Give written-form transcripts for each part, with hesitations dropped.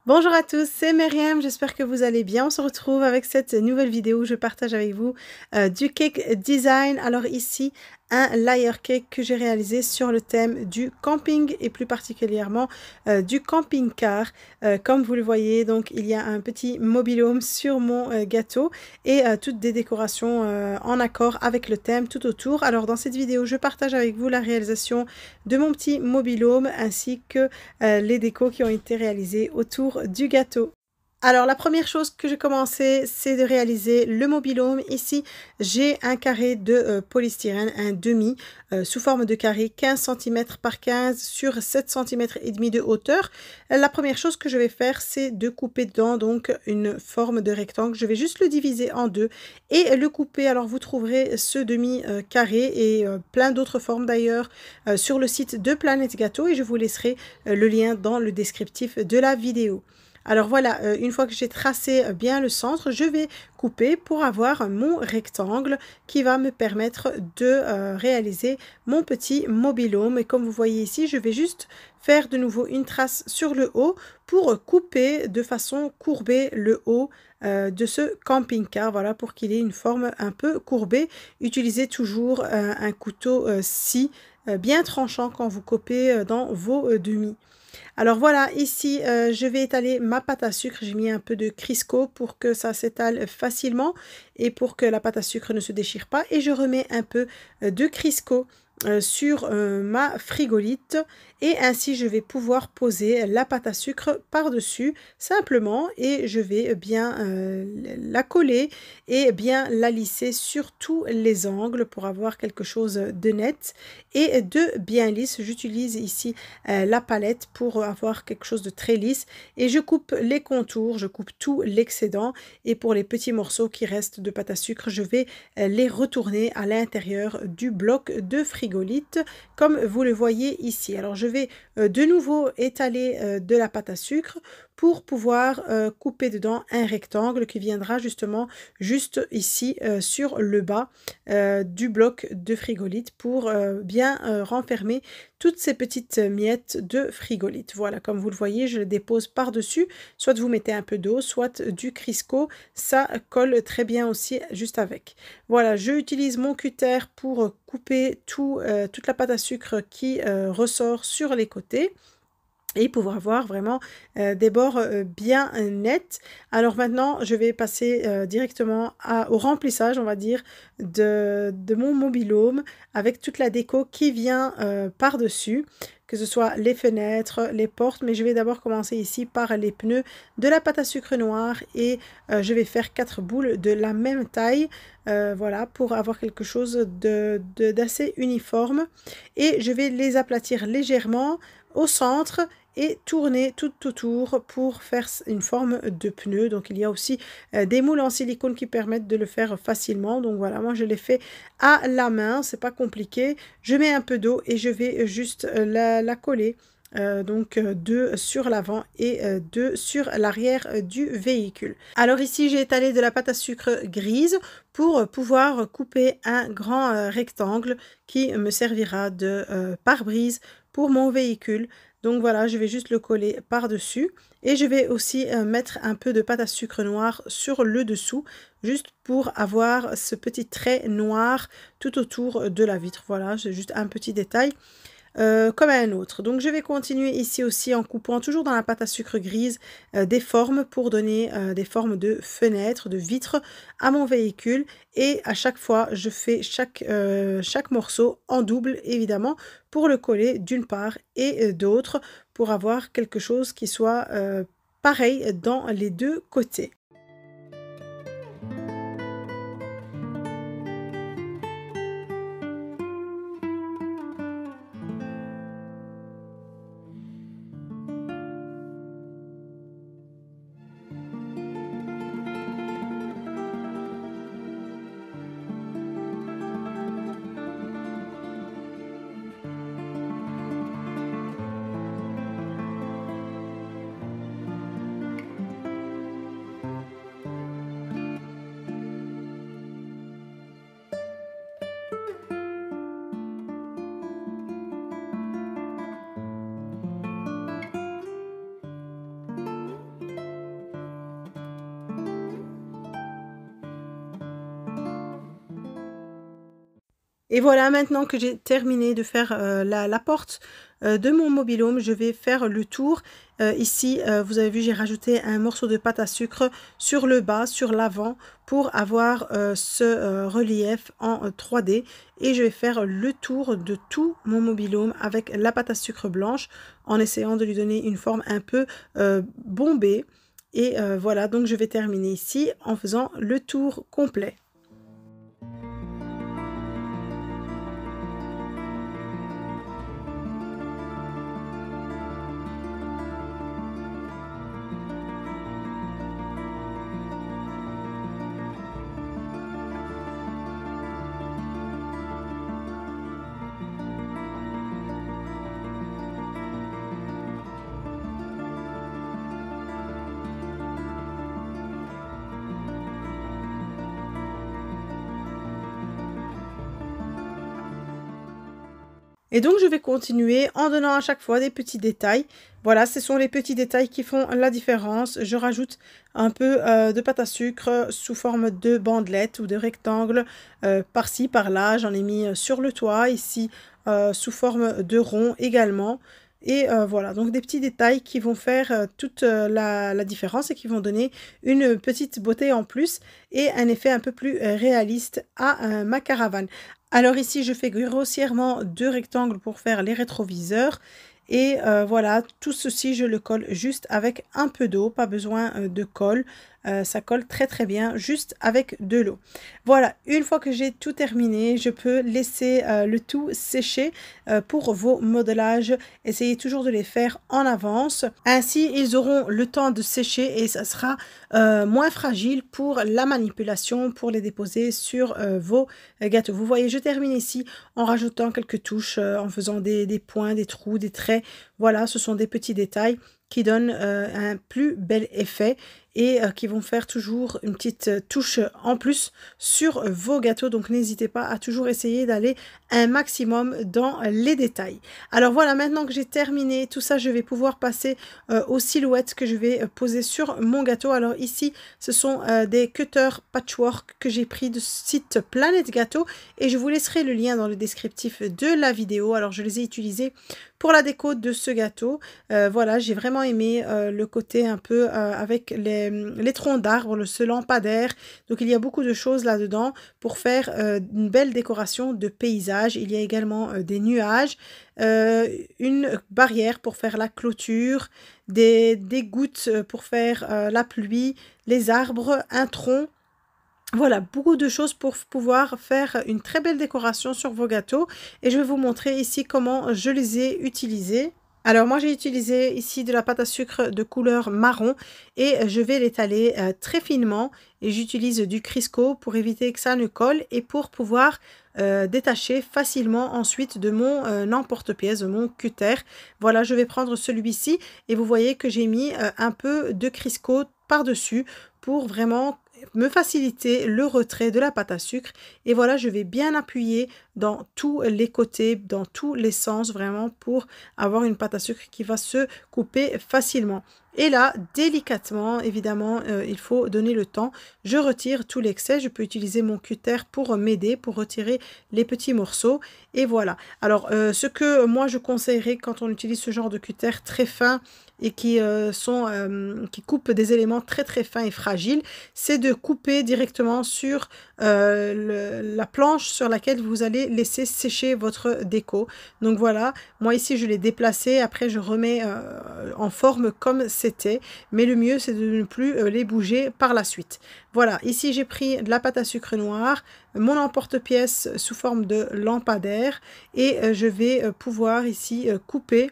Bonjour à tous, c'est Myriam, j'espère que vous allez bien. On se retrouve avec cette nouvelle vidéo où je partage avec vous du cake design. Alors ici, un layer cake que j'ai réalisé sur le thème du camping et plus particulièrement du camping-car. Comme vous le voyez, donc il y a un petit mobil-home sur mon gâteau et toutes des décorations en accord avec le thème tout autour. Alors dans cette vidéo, je partage avec vous la réalisation de mon petit mobil-home ainsi que les décos qui ont été réalisés autour du gâteau. Alors la première chose que j'ai commencé, c'est de réaliser le mobil-home. Ici, j'ai un carré de polystyrène, un demi, sous forme de carré 15 cm par 15 sur 7 cm et demi de hauteur. La première chose que je vais faire, c'est de couper dedans donc une forme de rectangle. Je vais juste le diviser en deux et le couper. Alors vous trouverez ce demi carré et plein d'autres formes d'ailleurs sur le site de Planète Gâteau et je vous laisserai le lien dans le descriptif de la vidéo. Alors voilà, une fois que j'ai tracé bien le centre, je vais couper pour avoir mon rectangle qui va me permettre de réaliser mon petit mobil-home. Et comme vous voyez ici, je vais juste faire de nouveau une trace sur le haut pour couper de façon courbée le haut de ce camping-car, voilà, pour qu'il ait une forme un peu courbée. Utilisez toujours un couteau scie bien tranchant quand vous coupez dans vos demi. Alors voilà, ici, je vais étaler ma pâte à sucre. J'ai mis un peu de Crisco pour que ça s'étale facilement et pour que la pâte à sucre ne se déchire pas. Et je remets un peu de Crisco sur ma frigolite et ainsi je vais pouvoir poser la pâte à sucre par-dessus simplement et je vais bien la coller et bien la lisser sur tous les angles pour avoir quelque chose de net et de bien lisse. J'utilise ici la palette pour avoir quelque chose de très lisse et je coupe les contours, je coupe tout l'excédent et pour les petits morceaux qui restent de pâte à sucre, je vais les retourner à l'intérieur du bloc de frigolite comme vous le voyez ici. Alors je vais de nouveau étaler de la pâte à sucre pour pouvoir couper dedans un rectangle qui viendra justement juste ici sur le bas du bloc de frigolite pour bien renfermer toutes ces petites miettes de frigolite. Voilà, comme vous le voyez, je le dépose par-dessus. Soit vous mettez un peu d'eau, soit du Crisco. Ça colle très bien aussi juste avec. Voilà, je utilise mon cutter pour couper toute la pâte à sucre qui ressort sur les côtés et pouvoir avoir vraiment des bords bien nets. Alors maintenant, je vais passer directement au remplissage, on va dire, de mon mobil-home avec toute la déco qui vient par-dessus, que ce soit les fenêtres, les portes, mais je vais d'abord commencer ici par les pneus de la pâte à sucre noire et je vais faire 4 boules de la même taille, voilà, pour avoir quelque chose d'assez uniforme et je vais les aplatir légèrement au centre et tourner tout autour pour faire une forme de pneu. Donc il y a aussi des moules en silicone qui permettent de le faire facilement. Donc voilà, moi je l'ai fait à la main, c'est pas compliqué. Je mets un peu d'eau et je vais juste la coller. Donc deux sur l'avant et deux sur l'arrière du véhicule. Alors ici j'ai étalé de la pâte à sucre grise pour pouvoir couper un grand rectangle qui me servira de pare-brise pour mon véhicule. Donc voilà, je vais juste le coller par-dessus et je vais aussi mettre un peu de pâte à sucre noire sur le dessous, juste pour avoir ce petit trait noir tout autour de la vitre. Voilà, c'est juste un petit détail. Comme un autre. Donc je vais continuer ici aussi en coupant toujours dans la pâte à sucre grise des formes pour donner des formes de fenêtres, de vitres à mon véhicule et à chaque fois je fais chaque morceau en double évidemment pour le coller d'une part et d'autre pour avoir quelque chose qui soit pareil dans les deux côtés. Et voilà, maintenant que j'ai terminé de faire la porte de mon mobil-home, je vais faire le tour. Ici, vous avez vu, j'ai rajouté un morceau de pâte à sucre sur le bas, sur l'avant, pour avoir ce relief en 3D. Et je vais faire le tour de tout mon mobil-home avec la pâte à sucre blanche, en essayant de lui donner une forme un peu bombée. Et voilà, donc je vais terminer ici en faisant le tour complet. Et donc, je vais continuer en donnant à chaque fois des petits détails. Voilà, ce sont les petits détails qui font la différence. Je rajoute un peu de pâte à sucre sous forme de bandelettes ou de rectangles par-ci, par-là. J'en ai mis sur le toit, ici sous forme de rond également. Et voilà, donc des petits détails qui vont faire toute la différence et qui vont donner une petite beauté en plus et un effet un peu plus réaliste à ma caravane. Alors ici, je fais grossièrement 2 rectangles pour faire les rétroviseurs. Et voilà, tout ceci, je le colle juste avec un peu d'eau, pas besoin de colle. Ça colle très très bien, juste avec de l'eau. Voilà, une fois que j'ai tout terminé, je peux laisser le tout sécher pour vos modelages. Essayez toujours de les faire en avance. Ainsi, ils auront le temps de sécher et ça sera moins fragile pour la manipulation, pour les déposer sur vos gâteaux. Vous voyez, je termine ici en rajoutant quelques touches, en faisant des points, des trous, des traits. Voilà, ce sont des petits détails qui donnent un plus bel effet et qui vont faire toujours une petite touche en plus sur vos gâteaux. Donc n'hésitez pas à toujours essayer d'aller un maximum dans les détails. Alors voilà, maintenant que j'ai terminé tout ça, je vais pouvoir passer aux silhouettes que je vais poser sur mon gâteau. Alors ici, ce sont des cutters patchwork que j'ai pris du site Planète Gâteau et je vous laisserai le lien dans le descriptif de la vidéo. Alors je les ai utilisés pour la déco de ce gâteau. Voilà, j'ai vraiment aimé le côté un peu avec les troncs d'arbres, ce lampadaire. Donc il y a beaucoup de choses là-dedans pour faire une belle décoration de paysage. Il y a également des nuages, une barrière pour faire la clôture, des gouttes pour faire la pluie, les arbres, un tronc. Voilà, beaucoup de choses pour pouvoir faire une très belle décoration sur vos gâteaux. Et je vais vous montrer ici comment je les ai utilisés. Alors moi j'ai utilisé ici de la pâte à sucre de couleur marron et je vais l'étaler très finement et j'utilise du Crisco pour éviter que ça ne colle et pour pouvoir détacher facilement ensuite de mon emporte-pièce, de mon cutter. Voilà, je vais prendre celui-ci et vous voyez que j'ai mis un peu de Crisco par-dessus pour vraiment me faciliter le retrait de la pâte à sucre. Et voilà, je vais bien appuyer dans tous les côtés, dans tous les sens, vraiment pour avoir une pâte à sucre qui va se couper facilement. Et là, délicatement, évidemment, il faut donner le temps. Je retire tout l'excès. Je peux utiliser mon cutter pour m'aider, pour retirer les petits morceaux. Et voilà. Alors, ce que moi, je conseillerais quand on utilise ce genre de cutter très fin et qui coupent des éléments très très fins et fragiles, c'est de couper directement sur la planche sur laquelle vous allez laisser sécher votre déco. Donc voilà, moi ici je l'ai déplacé, après je remets en forme comme c'était, mais le mieux c'est de ne plus les bouger par la suite. Voilà, ici j'ai pris de la pâte à sucre noire, mon emporte-pièce sous forme de lampadaire et je vais pouvoir ici couper.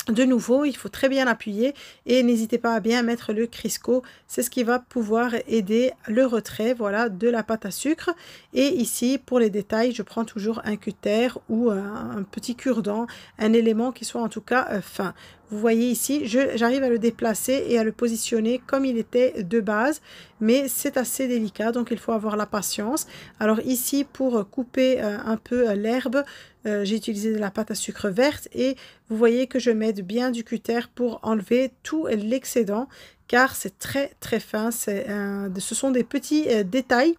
De nouveau, il faut très bien appuyer et n'hésitez pas à bien mettre le Crisco. C'est ce qui va pouvoir aider le retrait, voilà, de la pâte à sucre. Et ici, pour les détails, je prends toujours un cutter ou un petit cure-dent, un élément qui soit en tout cas fin. Vous voyez ici, j'arrive à le déplacer et à le positionner comme il était de base, mais c'est assez délicat, donc il faut avoir la patience. Alors ici, pour couper un peu l'herbe, j'ai utilisé de la pâte à sucre verte et vous voyez que je m'aide bien du cutter pour enlever tout l'excédent car c'est très très fin, ce sont des petits détails.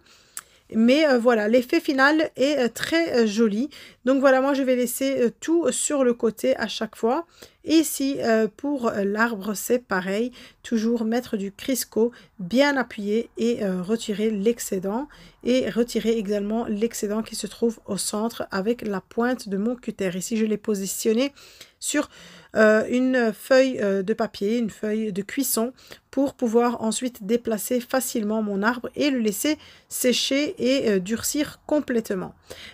Mais voilà, l'effet final est très joli. Donc voilà, moi je vais laisser tout sur le côté à chaque fois. Et ici, pour l'arbre, c'est pareil. Toujours mettre du Crisco, bien appuyé et retirer l'excédent. Et retirer également l'excédent qui se trouve au centre avec la pointe de mon cutter. Ici, je l'ai positionné sur une feuille de papier, une feuille de cuisson pour pouvoir ensuite déplacer facilement mon arbre et le laisser sécher et durcir complètement.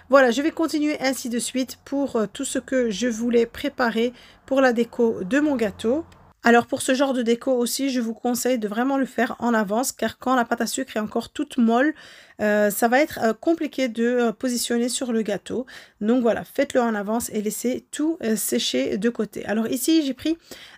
Voilà, je vais continuer ainsi de suite pour tout ce que je voulais préparer pour la déco de mon gâteau. Alors pour ce genre de déco aussi, je vous conseille de vraiment le faire en avance car quand la pâte à sucre est encore toute molle, ça va être compliqué de positionner sur le gâteau. Donc voilà, faites-le en avance et laissez tout sécher de côté. Alors ici, j'ai pris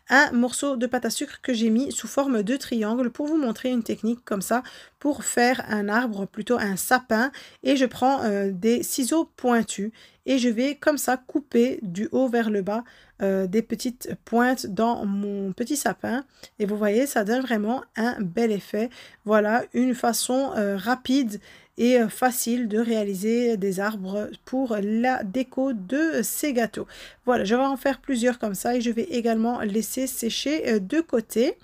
un morceau de pâte à sucre que j'ai mis sous forme de triangle pour vous montrer une technique comme ça pour faire un arbre, plutôt un sapin. Et je prends des ciseaux pointus et je vais comme ça couper du haut vers le bas des petites pointes dans mon petit sapin. Et vous voyez, ça donne vraiment un bel effet. Voilà, une façon rapide et facile de réaliser des arbres pour la déco de ces gâteaux. Voilà, je vais en faire plusieurs comme ça et je vais également laisser sécher de côté.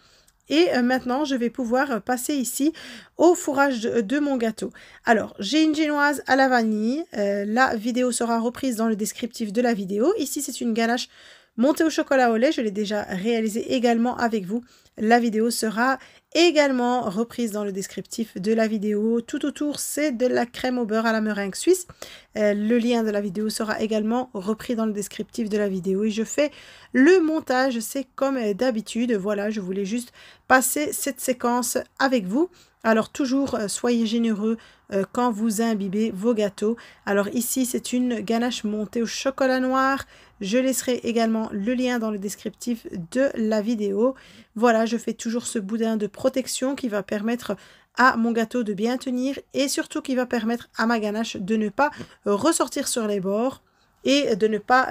Et maintenant, je vais pouvoir passer ici au fourrage de mon gâteau. Alors, j'ai une génoise à la vanille. La vidéo sera reprise dans le descriptif de la vidéo. Ici, c'est une ganache montée au chocolat au lait. Je l'ai déjà réalisée également avec vous. La vidéo sera également reprise dans le descriptif de la vidéo. Tout autour, c'est de la crème au beurre à la meringue suisse. Le lien de la vidéo sera également repris dans le descriptif de la vidéo. Et je fais le montage, c'est comme d'habitude. Voilà, je voulais juste passer cette séquence avec vous. Alors toujours, soyez généreux quand vous imbibez vos gâteaux. Alors ici, c'est une ganache montée au chocolat noir. Je laisserai également le lien dans le descriptif de la vidéo. Voilà, je fais toujours ce boudin de protection qui va permettre à mon gâteau de bien tenir et surtout qui va permettre à ma ganache de ne pas ressortir sur les bords et de ne pas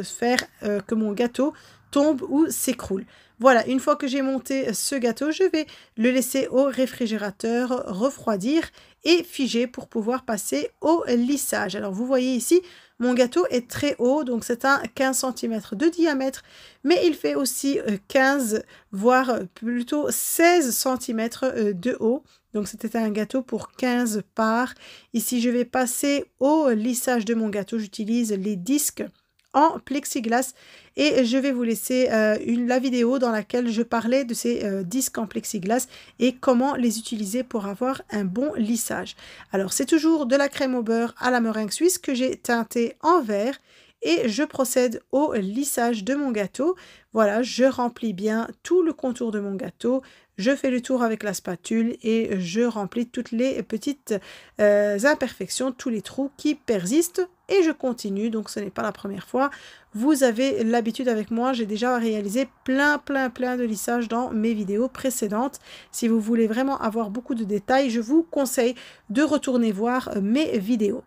faire que mon gâteau tombe ou s'écroule. Voilà, une fois que j'ai monté ce gâteau, je vais le laisser au réfrigérateur refroidir et figer pour pouvoir passer au lissage. Alors vous voyez ici, mon gâteau est très haut, donc c'est un 15 cm de diamètre, mais il fait aussi 15, voire plutôt 16 cm de haut. Donc c'était un gâteau pour 15 parts. Ici, je vais passer au lissage de mon gâteau. J'utilise les disques en plexiglas et je vais vous laisser la vidéo dans laquelle je parlais de ces disques en plexiglas et comment les utiliser pour avoir un bon lissage. Alors c'est toujours de la crème au beurre à la meringue suisse que j'ai teintée en vert et je procède au lissage de mon gâteau. Voilà, je remplis bien tout le contour de mon gâteau. Je fais le tour avec la spatule et je remplis toutes les petites imperfections, tous les trous qui persistent. Et je continue, donc ce n'est pas la première fois. Vous avez l'habitude avec moi, j'ai déjà réalisé plein de lissages dans mes vidéos précédentes. Si vous voulez vraiment avoir beaucoup de détails, je vous conseille de retourner voir mes vidéos.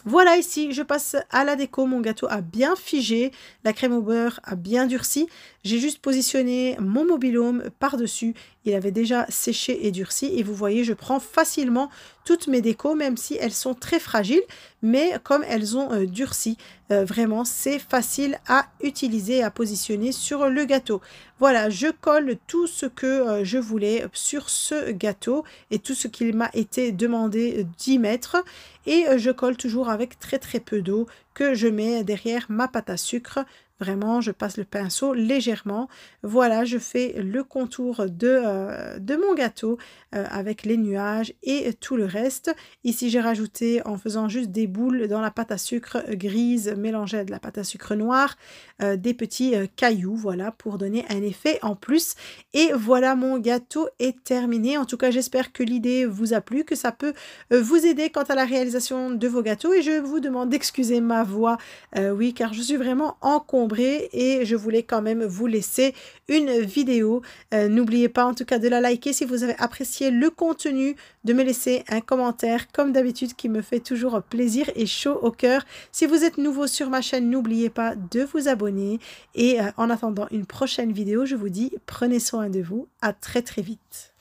Voilà, ici, je passe à la déco. Mon gâteau a bien figé, la crème au beurre a bien durci. J'ai juste positionné mon mobil-home par-dessus. Il avait déjà séché et durci. Et vous voyez, je prends facilement toutes mes décos, même si elles sont très fragiles. Mais comme elles ont durci, vraiment, c'est facile à utiliser et à positionner sur le gâteau. Voilà, je colle tout ce que je voulais sur ce gâteau et tout ce qu'il m'a été demandé d'y mettre. Et je colle toujours avec très peu d'eau que je mets derrière ma pâte à sucre. Vraiment, je passe le pinceau légèrement. Voilà, je fais le contour de mon gâteau avec les nuages et tout le reste. Ici, j'ai rajouté, en faisant juste des boules dans la pâte à sucre grise mélangée à de la pâte à sucre noire, des petits cailloux, voilà, pour donner un effet en plus. Et voilà, mon gâteau est terminé. En tout cas, j'espère que l'idée vous a plu, que ça peut vous aider quant à la réalisation de vos gâteaux. Et je vous demande d'excuser ma voix, oui, car je suis vraiment encombrée et je voulais quand même vous laisser une vidéo. N'oubliez pas en tout cas de la liker si vous avez apprécié le contenu, de me laisser un commentaire comme d'habitude qui me fait toujours plaisir et chaud au cœur. Si vous êtes nouveau sur ma chaîne, n'oubliez pas de vous abonner et en attendant une prochaine vidéo, je vous dis prenez soin de vous, à très vite.